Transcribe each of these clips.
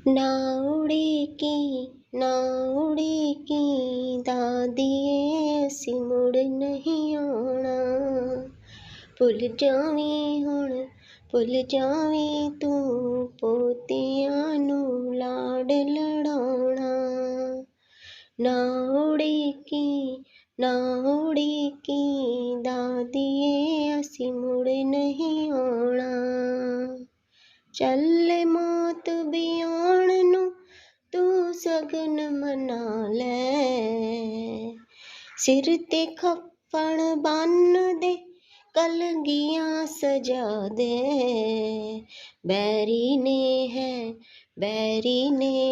ना उड़ेगी ना उड़ेगी दादीए असी मुड़ नहीं आना। भुल जावीं हुण भुल जावीं तू पोतियां नूं लाड लड़ाउणा। ना उड़ेगी ना उड़ेगी दादीए असी मुड़ नहीं आना। ਚੱਲੇ ਮੌਤ ਵੀ ਆਉਣ ਨੂੰ ਤੂੰ ਸਗਨ ਮਨਾ ਲੈ। ਸਿਰ ਤੇ ਖੱਪਣ ਬੰਨ ਦੇ ਕਲਗੀਆਂ ਸਜਾ ਦੇ। ਬੈਰੀ ਨੇ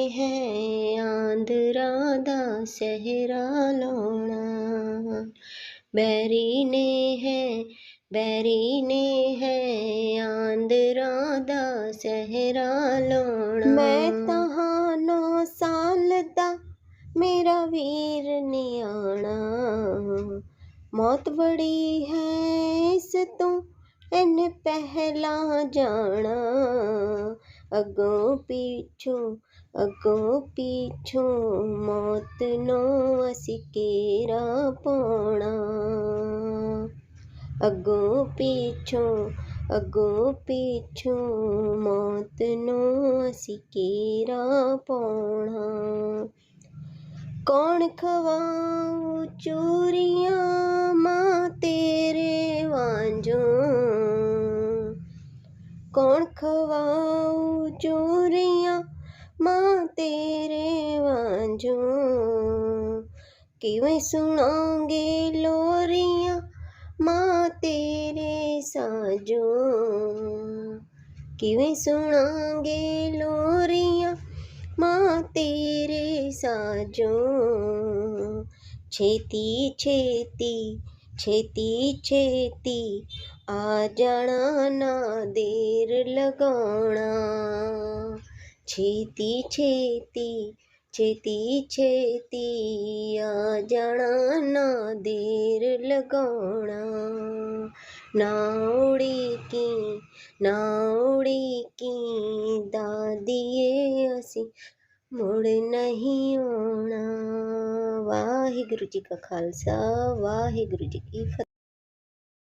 ਹੈ ਆਂਦਰਾਂ ਦਾ ਸਹਿਰਾ ਲਾਉਣਾ। ਬੈਰੀ ਨੇ ਹੈ ਆਂਦਰਾਂ ਦਾ ਸਹਿਰਾ ਲਾਉਣਾ। ਮੈਂ ਤਾਂ 9 ਸਾਲ ਦਾ ਮੇਰਾ ਵੀਰ ਨਿਆਣਾ। ਮੌਤ ਬੜੀ ਹੈ ਇਸ ਤੋਂ ਇਹਨੇ ਪਹਿਲਾਂ ਜਾਣਾ। ਅੱਗੋਂ ਪਿੱਛੋਂ ਮੌਤ ਨੂੰ ਅਸੀਂ ਘੇਰਾ ਪਾਉਣਾ। ਅੱਗੋਂ ਪਿੱਛੋਂ ਮੌਤ ਨੂੰ ਅਸੀਂ ਘੇਰਾ ਪਾਉਣਾ। ਕੌਣ ਖਵਾਊ ਚੂਰੀਆਂ ਮਾਂ ਤੇਰੇ ਵਾਂਝੋਂ। ਕੌਣ ਖਵਾਊ ਚੂਰੀਆਂ ਮਾਂ ਤੇਰੇ ਵਾਂਝੋਂ। ਕਿਵੇਂ ਸੁਣਾਂਗੇ ਲੋਰੀਆਂ ਮਾਂ ਤੇਰੇ ਸਾਜੋਂ। ਕਿਵੇਂ ਸੁਣਾਂਗੇ ਲੋਰੀਆਂ ਮਾਂ ਤੇਰੇ ਸਾਜੋਂ। ਛੇਤੀ ਆ ਜਾਣਾ ਨਾ ਦੇਰ ਲਗਾਉਣਾ। ਛੇਤੀ ਆ ਜਾਣਾ ਨਾ ਦੇਰ ਲਗਾਉਣਾ। ਨਾ ਉੜੇਗੀ ਦਾਦੀਏ ਅਸੀਂ ਮੁੜ ਨਹੀਂ ਆਉਣਾ। ਵਾਹਿਗੁਰੂ ਜੀ ਕਾ ਖਾਲਸਾ ਵਾਹਿਗੁਰੂ ਜੀ ਕੀ ਫਤਿਹ।